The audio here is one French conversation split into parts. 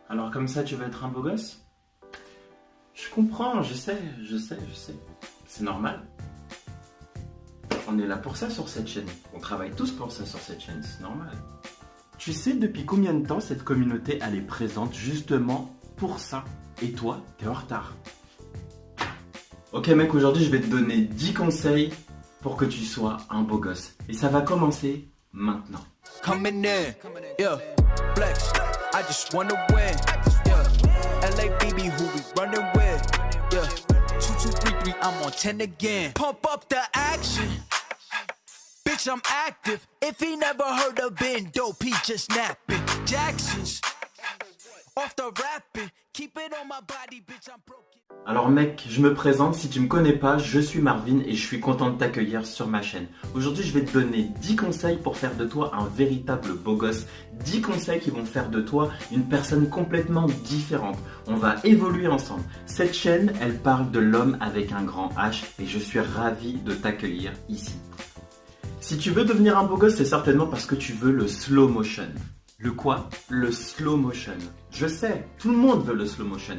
Alors comme ça, tu veux être un beau gosse? Je comprends, je sais. C'est normal. On est là pour ça sur cette chaîne. On travaille tous pour ça sur cette chaîne, c'est normal. Tu sais depuis combien de temps cette communauté elle est présente justement pour ça? Et toi, t'es en retard. Ok mec, aujourd'hui je vais te donner 10 conseils pour que tu sois un beau gosse. Et ça va commencer maintenant. Coming in, yeah, flex. I just wanna win, yeah. LA BB, who we running with, yeah. 2 2 3 3, I'm on 10 again. Pump up the action, bitch. I'm active. If he never heard of Ben Dope, he just napping. Jackson's off the rapping, keep it on my body, bitch. I'm broken. Alors mec, je me présente, si tu me connais pas, je suis Marvin et je suis content de t'accueillir sur ma chaîne. Aujourd'hui, je vais te donner 10 conseils pour faire de toi un véritable beau gosse. 10 conseils qui vont faire de toi une personne complètement différente. On va évoluer ensemble. Cette chaîne, elle parle de l'homme avec un grand H et je suis ravi de t'accueillir ici. Si tu veux devenir un beau gosse, c'est certainement parce que tu veux le slow motion. Le quoi? Le slow motion. Je sais, tout le monde veut le slow motion.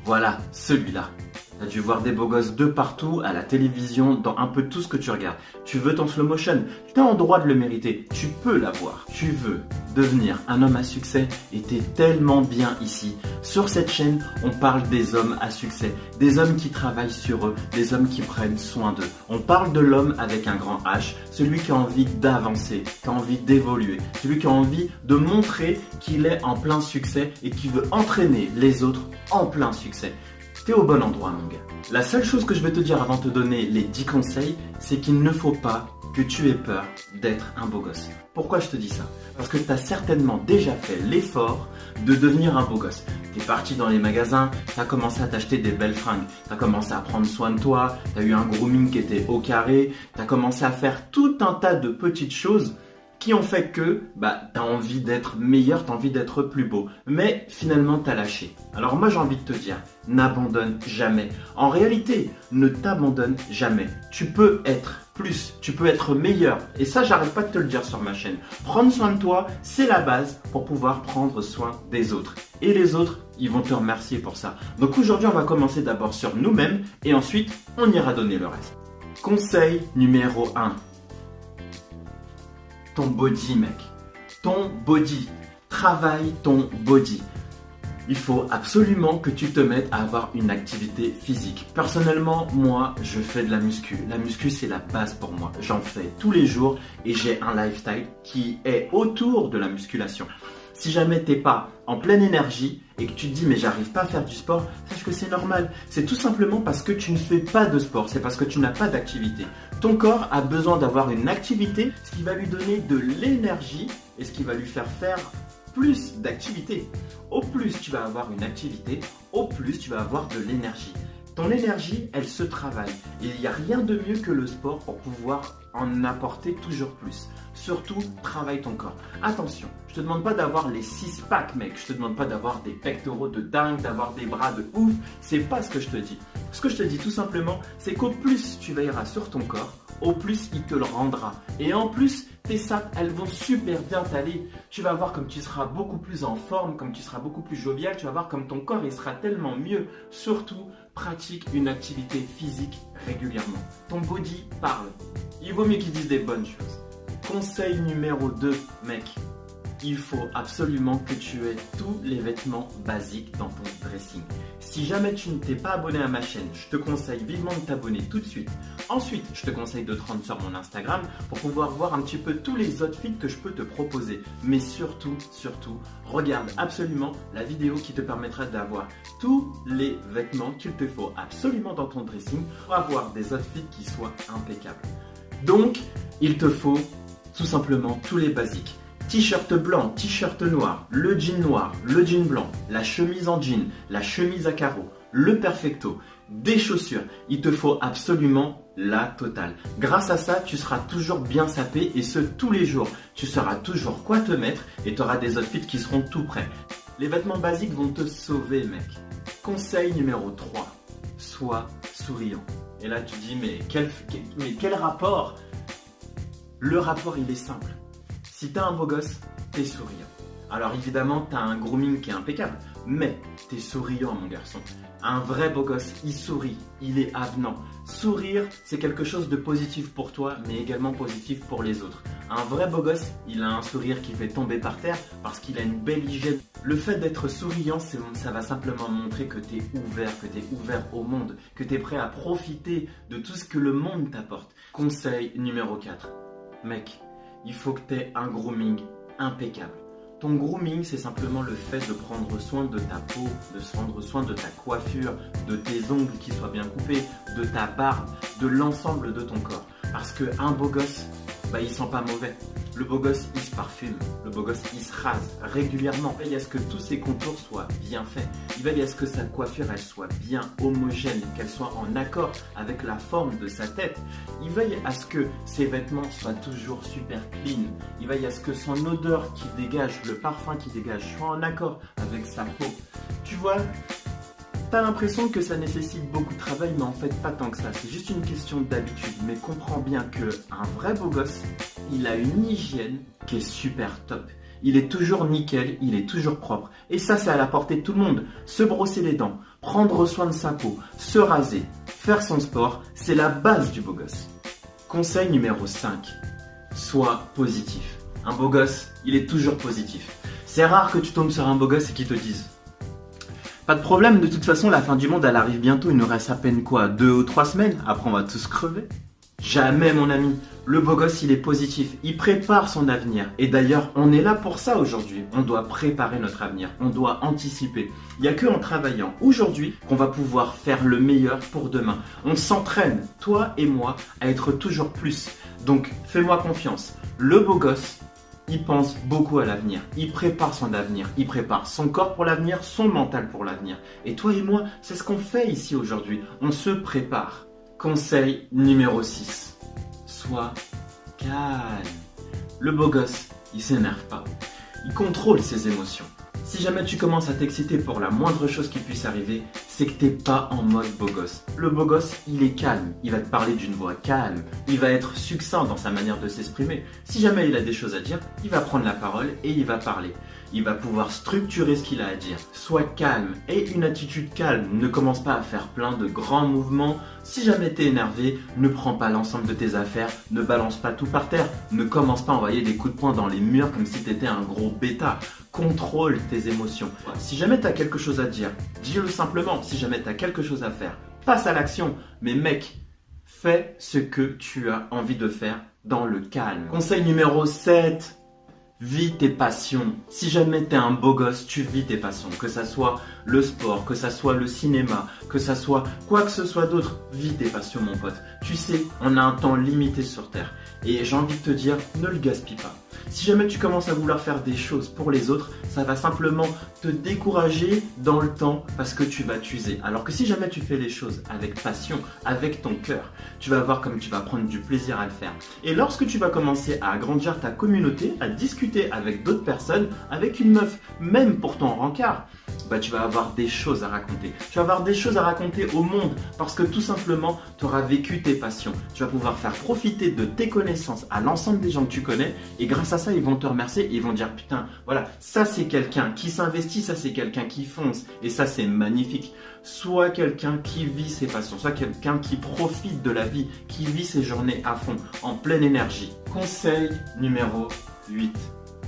Voilà, celui-là. Tu as dû voir des beaux gosses de partout, à la télévision, dans un peu tout ce que tu regardes. Tu veux ton slow motion, tu es en droit de le mériter, tu peux l'avoir. Tu veux devenir un homme à succès et t'es tellement bien ici. Sur cette chaîne, on parle des hommes à succès, des hommes qui travaillent sur eux, des hommes qui prennent soin d'eux. On parle de l'homme avec un grand H, celui qui a envie d'avancer, qui a envie d'évoluer, celui qui a envie de montrer qu'il est en plein succès et qui veut entraîner les autres en plein succès. T'es au bon endroit mon gars. La seule chose que je vais te dire avant de te donner les 10 conseils, c'est qu'il ne faut pas que tu aies peur d'être un beau gosse. Pourquoi je te dis ça? Parce que tu as certainement déjà fait l'effort de devenir un beau gosse. Tu es parti dans les magasins, tu as commencé à t'acheter des belles fringues, tu as commencé à prendre soin de toi, tu as eu un grooming qui était au carré, tu as commencé à faire tout un tas de petites choses qui ont fait que tu as envie d'être meilleur, tu as envie d'être plus beau. Mais finalement, tu as lâché. Alors moi, j'ai envie de te dire, n'abandonne jamais. En réalité, ne t'abandonne jamais. Tu peux être plus, tu peux être meilleur. Et ça, j'arrête pas de te le dire sur ma chaîne. Prendre soin de toi, c'est la base pour pouvoir prendre soin des autres. Et les autres, ils vont te remercier pour ça. Donc aujourd'hui, on va commencer d'abord sur nous-mêmes et ensuite, on ira donner le reste. Conseil numéro 1. Ton body mec, ton body, travaille ton body. Il faut absolument que tu te mettes à avoir une activité physique. Personnellement, moi, je fais de la muscu. La muscu, c'est la base pour moi. J'en fais tous les jours et j'ai un lifestyle qui est autour de la musculation. Si jamais t'es pas en pleine énergie et que tu te dis mais j'arrive pas à faire du sport, sache que c'est normal. C'est tout simplement parce que tu ne fais pas de sport, c'est parce que tu n'as pas d'activité. Ton corps a besoin d'avoir une activité, ce qui va lui donner de l'énergie et ce qui va lui faire faire plus d'activité. Au plus tu vas avoir une activité, au plus tu vas avoir de l'énergie. Ton énergie, elle se travaille. Et il n'y a rien de mieux que le sport pour pouvoir en apporter toujours plus. Surtout, travaille ton corps. Attention, je te demande pas d'avoir les 6-packs, mec. Je te demande pas d'avoir des pectoraux de dingue, d'avoir des bras de ouf. C'est pas ce que je te dis. Ce que je te dis tout simplement, c'est qu'au plus tu veilleras sur ton corps, au plus il te le rendra. Et en plus, tes sacs, elles vont super bien t'aller. Tu vas voir comme tu seras beaucoup plus en forme, comme tu seras beaucoup plus jovial. Tu vas voir comme ton corps, il sera tellement mieux. Surtout, pratique une activité physique régulièrement. Ton body parle. Il vaut mieux qu'il dise des bonnes choses. Conseil numéro 2, mec. Il faut absolument que tu aies tous les vêtements basiques dans ton dressing. Si jamais tu ne t'es pas abonné à ma chaîne, je te conseille vivement de t'abonner tout de suite. Ensuite, je te conseille de te rendre sur mon Instagram pour pouvoir voir un petit peu tous les outfits que je peux te proposer. Mais surtout, regarde absolument la vidéo qui te permettra d'avoir tous les vêtements qu'il te faut absolument dans ton dressing pour avoir des outfits qui soient impeccables. Donc, il te faut tout simplement tous les basiques. T-shirt blanc, t-shirt noir, le jean blanc, la chemise en jean, la chemise à carreaux, le perfecto, des chaussures. Il te faut absolument la totale. Grâce à ça, tu seras toujours bien sapé et ce tous les jours. Tu sauras toujours quoi te mettre et tu auras des outfits qui seront tout prêts. Les vêtements basiques vont te sauver, mec. Conseil numéro 3. Sois souriant. Et là, tu dis, mais quel rapport? Le rapport, il est simple. Si t'es un beau gosse, t'es souriant. Alors évidemment, t'as un grooming qui est impeccable, mais t'es souriant, mon garçon. Un vrai beau gosse, il sourit, il est avenant. Sourire, c'est quelque chose de positif pour toi, mais également positif pour les autres. Un vrai beau gosse, il a un sourire qui fait tomber par terre parce qu'il a une belle hygiène. Le fait d'être souriant, ça va simplement montrer que t'es ouvert au monde, que t'es prêt à profiter de tout ce que le monde t'apporte. Conseil numéro 4. Mec, il faut que t'aies un grooming impeccable. Ton grooming, c'est simplement le fait de prendre soin de ta peau, de prendre soin de ta coiffure, de tes ongles qui soient bien coupés, de ta barbe, de l'ensemble de ton corps. Parce qu'un beau gosse, il sent pas mauvais. Le beau gosse, il se parfume. Le beau gosse, il se rase régulièrement. Il veille à ce que tous ses contours soient bien faits. Il veille à ce que sa coiffure, elle soit bien homogène, qu'elle soit en accord avec la forme de sa tête. Il veille à ce que ses vêtements soient toujours super clean. Il veille à ce que son odeur qui dégage, le parfum qui dégage, soit en accord avec sa peau. Tu vois, t'as l'impression que ça nécessite beaucoup de travail, mais en fait pas tant que ça. C'est juste une question d'habitude. Mais comprends bien qu'un vrai beau gosse, il a une hygiène qui est super top. Il est toujours nickel, il est toujours propre. Et ça, c'est à la portée de tout le monde. Se brosser les dents, prendre soin de sa peau, se raser, faire son sport, c'est la base du beau gosse. Conseil numéro 5. Sois positif. Un beau gosse, il est toujours positif. C'est rare que tu tombes sur un beau gosse et qu'il te dise: pas de problème, de toute façon, la fin du monde, elle arrive bientôt. Il nous reste à peine 2 ou 3 semaines. Après, on va tous crever. Jamais, mon ami. Le beau gosse, il est positif. Il prépare son avenir. Et d'ailleurs, on est là pour ça aujourd'hui. On doit préparer notre avenir. On doit anticiper. Il n'y a qu'en travaillant aujourd'hui qu'on va pouvoir faire le meilleur pour demain. On s'entraîne, toi et moi, à être toujours plus. Donc, fais-moi confiance. Le beau gosse, il pense beaucoup à l'avenir, il prépare son avenir, il prépare son corps pour l'avenir, son mental pour l'avenir. Et toi et moi, c'est ce qu'on fait ici aujourd'hui, on se prépare. Conseil numéro 6, sois calme. Le beau gosse, il s'énerve pas, il contrôle ses émotions. Si jamais tu commences à t'exciter pour la moindre chose qui puisse arriver, c'est que t'es pas en mode beau gosse. Le beau gosse, il est calme, il va te parler d'une voix calme, il va être succinct dans sa manière de s'exprimer. Si jamais il a des choses à dire, il va prendre la parole et il va parler. Il va pouvoir structurer ce qu'il a à dire. Sois calme et une attitude calme. Ne commence pas à faire plein de grands mouvements. Si jamais t'es énervé, ne prends pas l'ensemble de tes affaires, ne balance pas tout par terre, ne commence pas à envoyer des coups de poing dans les murs comme si t'étais un gros bêta. Contrôle tes émotions. Si jamais t'as quelque chose à dire, dis-le simplement. Si jamais t'as quelque chose à faire, passe à l'action. Mais mec, fais ce que tu as envie de faire dans le calme. Conseil numéro 7. Vis tes passions. Si jamais t'es un beau gosse, tu vis tes passions. Que ça soit le sport, que ça soit le cinéma, que ça soit quoi que ce soit d'autre, vis tes passions, mon pote. Tu sais, on a un temps limité sur Terre. Et j'ai envie de te dire, ne le gaspille pas. Si jamais tu commences à vouloir faire des choses pour les autres, ça va simplement te décourager dans le temps parce que tu vas t'user. Alors que si jamais tu fais les choses avec passion, avec ton cœur, tu vas voir comme tu vas prendre du plaisir à le faire. Et lorsque tu vas commencer à agrandir ta communauté, à discuter avec d'autres personnes, avec une meuf, même pour ton rencard, tu vas avoir des choses à raconter. Tu vas avoir des choses à raconter au monde parce que tout simplement, tu auras vécu tes passions. Tu vas pouvoir faire profiter de tes connaissances à l'ensemble des gens que tu connais et grâce à ça, ils vont te remercier et ils vont dire putain, voilà, ça c'est quelqu'un qui s'investit, ça c'est quelqu'un qui fonce et ça c'est magnifique. Sois quelqu'un qui vit ses passions, sois quelqu'un qui profite de la vie, qui vit ses journées à fond, en pleine énergie. Conseil numéro 8.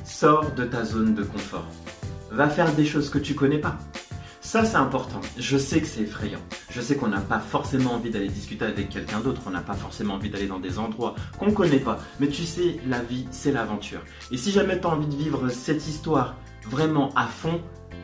Sors de ta zone de confort. Va faire des choses que tu connais pas. Ça, c'est important. Je sais que c'est effrayant. Je sais qu'on n'a pas forcément envie d'aller discuter avec quelqu'un d'autre. On n'a pas forcément envie d'aller dans des endroits qu'on ne connaît pas. Mais tu sais, la vie, c'est l'aventure. Et si jamais tu as envie de vivre cette histoire vraiment à fond,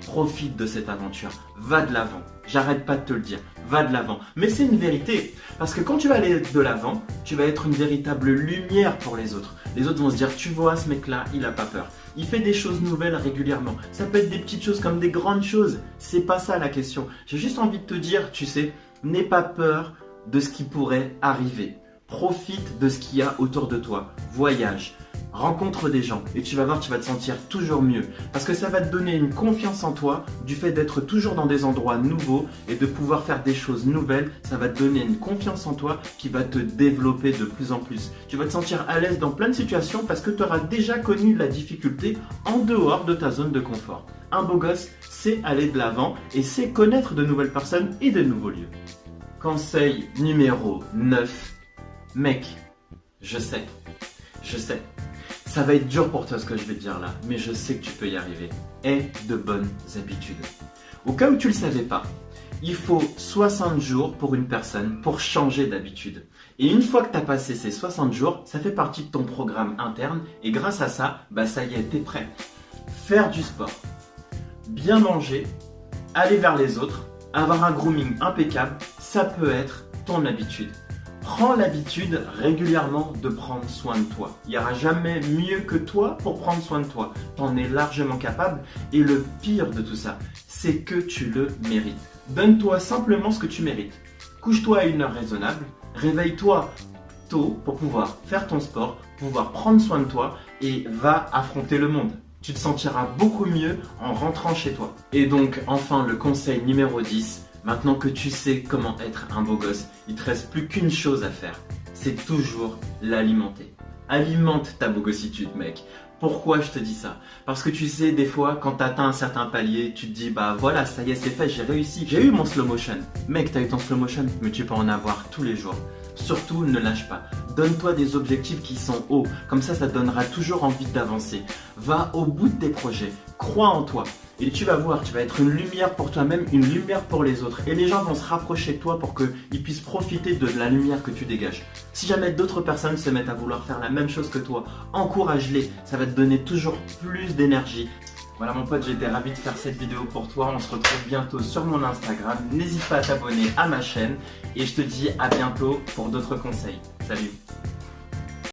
profite de cette aventure. Va de l'avant. J'arrête pas de te le dire. Va de l'avant. Mais c'est une vérité. Parce que quand tu vas aller de l'avant, tu vas être une véritable lumière pour les autres. Les autres vont se dire, tu vois, ce mec-là, il n'a pas peur. Il fait des choses nouvelles régulièrement. Ça peut être des petites choses comme des grandes choses. C'est pas ça la question. J'ai juste envie de te dire, tu sais, n'aie pas peur de ce qui pourrait arriver. Profite de ce qu'il y a autour de toi. Voyage. Rencontre des gens et tu vas voir, tu vas te sentir toujours mieux. Parce que ça va te donner une confiance en toi du fait d'être toujours dans des endroits nouveaux et de pouvoir faire des choses nouvelles. Ça va te donner une confiance en toi qui va te développer de plus en plus. Tu vas te sentir à l'aise dans plein de situations parce que tu auras déjà connu la difficulté en dehors de ta zone de confort. Un beau gosse, c'est aller de l'avant et c'est connaître de nouvelles personnes et de nouveaux lieux. Conseil numéro 9. Mec, je sais. Ça va être dur pour toi ce que je vais te dire là, mais je sais que tu peux y arriver. Aie de bonnes habitudes. Au cas où tu ne le savais pas, il faut 60 jours pour une personne pour changer d'habitude. Et une fois que tu as passé ces 60 jours, ça fait partie de ton programme interne et grâce à ça, ça y est, tu es prêt. Faire du sport, bien manger, aller vers les autres, avoir un grooming impeccable, ça peut être ton habitude. Prends l'habitude régulièrement de prendre soin de toi. Il n'y aura jamais mieux que toi pour prendre soin de toi. Tu en es largement capable et le pire de tout ça, c'est que tu le mérites. Donne-toi simplement ce que tu mérites. Couche-toi à une heure raisonnable, réveille-toi tôt pour pouvoir faire ton sport, pouvoir prendre soin de toi et va affronter le monde. Tu te sentiras beaucoup mieux en rentrant chez toi. Et donc enfin le conseil numéro 10, maintenant que tu sais comment être un beau gosse, il ne te reste plus qu'une chose à faire, c'est toujours l'alimenter. Alimente ta beau-gossitude, mec. Pourquoi je te dis ça? Parce que tu sais, des fois, quand tu atteins un certain palier, tu te dis, voilà, ça y est, c'est fait, j'ai réussi. J'ai eu mon slow motion. Mec, t'as eu ton slow motion, mais tu peux en avoir tous les jours. Surtout, ne lâche pas. Donne-toi des objectifs qui sont hauts. Comme ça te donnera toujours envie d'avancer. Va au bout de tes projets. Crois en toi. Et tu vas voir, tu vas être une lumière pour toi-même, une lumière pour les autres. Et les gens vont se rapprocher de toi pour qu'ils puissent profiter de la lumière que tu dégages. Si jamais d'autres personnes se mettent à vouloir faire la même chose que toi, encourage-les. Ça va te donner toujours plus d'énergie. Voilà mon pote, j'étais ravi de faire cette vidéo pour toi. On se retrouve bientôt sur mon Instagram. N'hésite pas à t'abonner à ma chaîne. Et je te dis à bientôt pour d'autres conseils. Salut!